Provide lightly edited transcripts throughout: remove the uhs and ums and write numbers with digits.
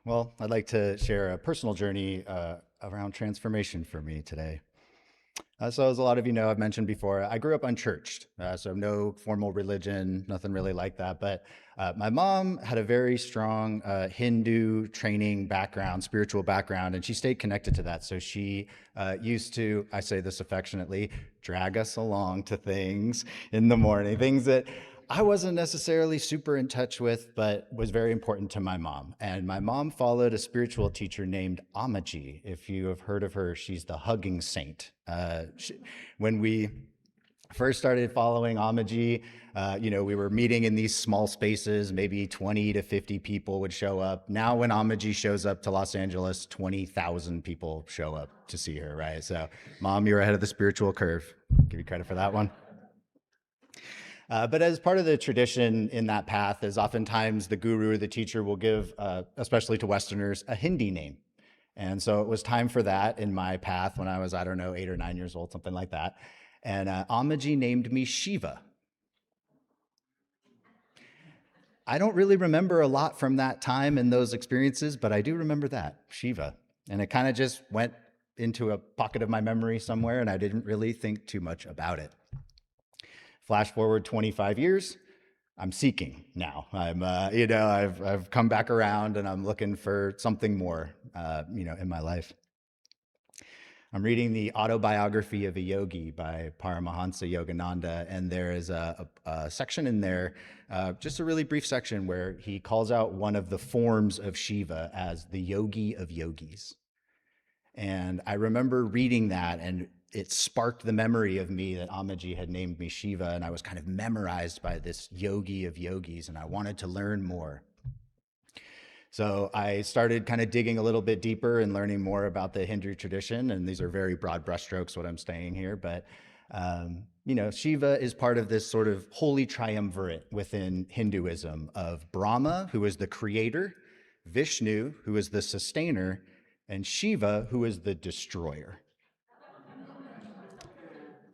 Well, I'd like to share a personal journey around transformation for me today. So, as a lot of you know, I've mentioned before, I grew up unchurched, so no formal religion, nothing really like that. But my mom had a very strong Hindu training background, spiritual background, and she stayed connected to that. So she used to, I say this affectionately, drag us along to things in the morning, things that I wasn't necessarily super in touch with, but was very important to my mom. And my mom followed a spiritual teacher named Amaji. If you have heard of her, she's the hugging saint. When we first started following Amaji, we were meeting in these small spaces, maybe 20 to 50 people would show up. Now, when Amaji shows up to Los Angeles, 20,000 people show up to see her, right? So, Mom, you're ahead of the spiritual curve. Give you credit for that one. But as part of the tradition in that path is oftentimes the guru or the teacher will give, especially to Westerners, a Hindi name. And so it was time for that in my path when I was, I don't know, 8 or 9 years old, something like that. And Amaji named me Shiva. I don't really remember a lot from that time and those experiences, but I do remember that, Shiva. And it kind of just went into a pocket of my memory somewhere, and I didn't really think too much about it. Flash forward 25 years, I'm seeking now. I've come back around and I'm looking for something more, in my life. I'm reading the autobiography of a yogi by Paramahansa Yogananda, and there is a section in there, just a really brief section where he calls out one of the forms of Shiva as the yogi of yogis. And I remember reading that, and it sparked the memory of me that Amaji had named me Shiva, and I was kind of memorized by this yogi of yogis, and I wanted to learn more. So I started kind of digging a little bit deeper and learning more about the Hindu tradition, and these are very broad brushstrokes what I'm saying here, but Shiva is part of this sort of holy triumvirate within Hinduism of Brahma, who is the creator, Vishnu, who is the sustainer, and Shiva, who is the destroyer.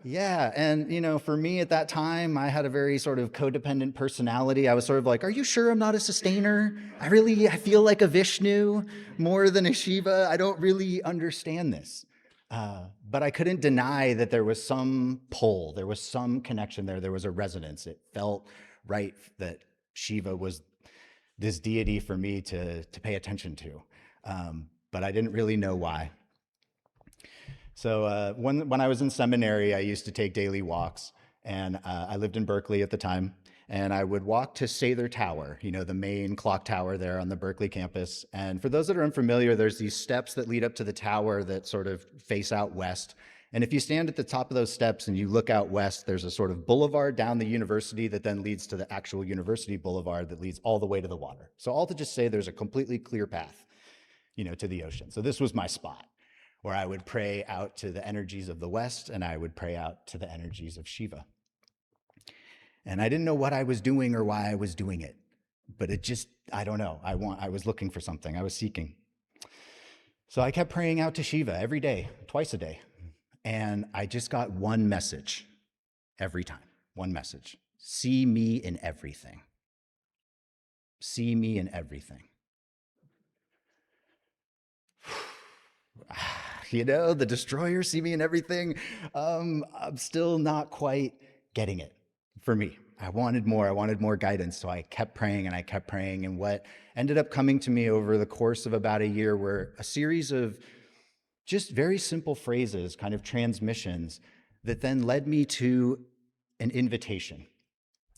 Yeah, and for me at that time, I had a very sort of codependent personality. I was sort of like, "Are you sure I'm not a sustainer? I feel like a Vishnu more than a Shiva. I don't really understand this." But I couldn't deny that there was some pull, there was some connection there, there was a resonance. It felt right that Shiva was this deity for me to pay attention to, but I didn't really know why. So when I was in seminary, I used to take daily walks, and I lived in Berkeley at the time. And I would walk to Sather Tower, the main clock tower there on the Berkeley campus. And for those that are unfamiliar, there's these steps that lead up to the tower that sort of face out west. And if you stand at the top of those steps and you look out west, there's a sort of boulevard down the university that then leads to the actual university boulevard that leads all the way to the water. So all to just say there's a completely clear path, to the ocean. So this was my spot where I would pray out to the energies of the West and I would pray out to the energies of Shiva. And I didn't know what I was doing or why I was doing it, but I don't know. I was looking for something. I was seeking. So I kept praying out to Shiva every day, twice a day. And I just got one message every time, one message. See me in everything. See me in everything. The destroyer, see me in everything. I'm still not quite getting it for me. I wanted more guidance. So I kept praying and I kept praying. And what ended up coming to me over the course of about a year were a series of just very simple phrases, kind of transmissions that then led me to an invitation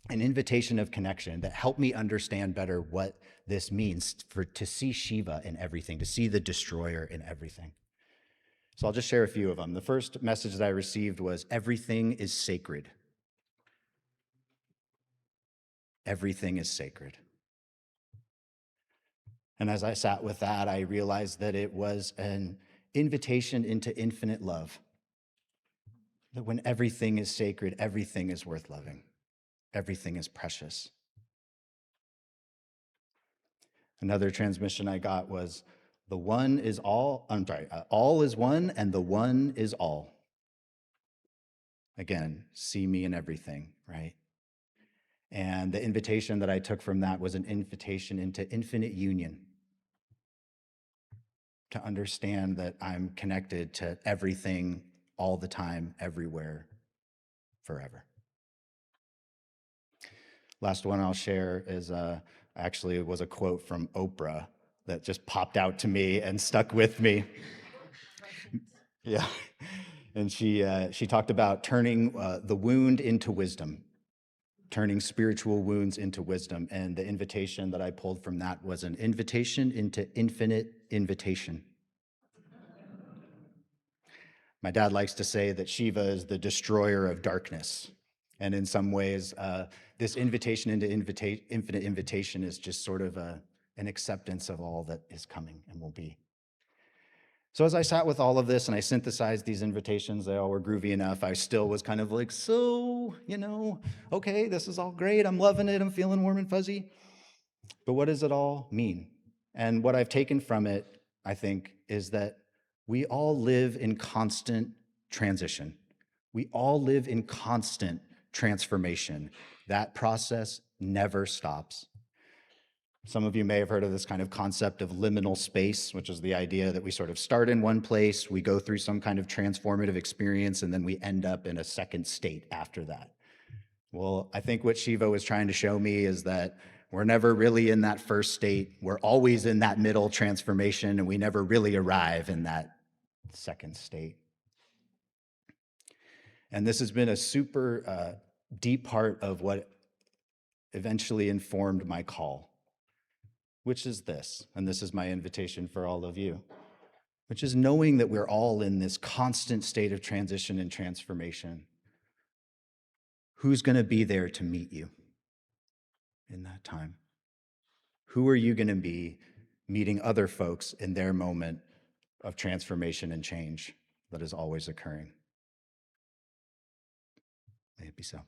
of connection that helped me understand better what this means to see Shiva in everything, to see the destroyer in everything. So I'll just share a few of them. The first message that I received was, everything is sacred. Everything is sacred. And as I sat with that, I realized that it was an invitation into infinite love. That when everything is sacred, everything is worth loving. Everything is precious. Another transmission I got was, all is one and the one is all. Again, see me in everything, right? And the invitation that I took from that was an invitation into infinite union. to understand that I'm connected to everything, all the time, everywhere, forever. Last one I'll share is actually it was a quote from Oprah that just popped out to me and stuck with me. Yeah, and she talked about turning the wound into wisdom, turning spiritual wounds into wisdom. And the invitation that I pulled from that was an invitation into infinite invitation. My dad likes to say that Shiva is the destroyer of darkness. And in some ways, this invitation into infinite invitation is just sort of an acceptance of all that is coming and will be. So as I sat with all of this and I synthesized these invitations, they all were groovy enough. I still was kind of like, so, okay, this is all great. I'm loving it. I'm feeling warm and fuzzy. But what does it all mean? And what I've taken from it, I think, is that we all live in constant transition. We all live in constant transformation. That process never stops. Some of you may have heard of this kind of concept of liminal space, which is the idea that we sort of start in one place, we go through some kind of transformative experience, and then we end up in a second state after that. Well, I think what Shiva was trying to show me is that we're never really in that first state. We're always in that middle transformation, and we never really arrive in that second state. And this has been a super deep part of what eventually informed my call, which is this, and this is my invitation for all of you, which is knowing that we're all in this constant state of transition and transformation. Who's going to be there to meet you in that time? Who are you going to be meeting other folks in their moment of transformation and change that is always occurring? May it be so.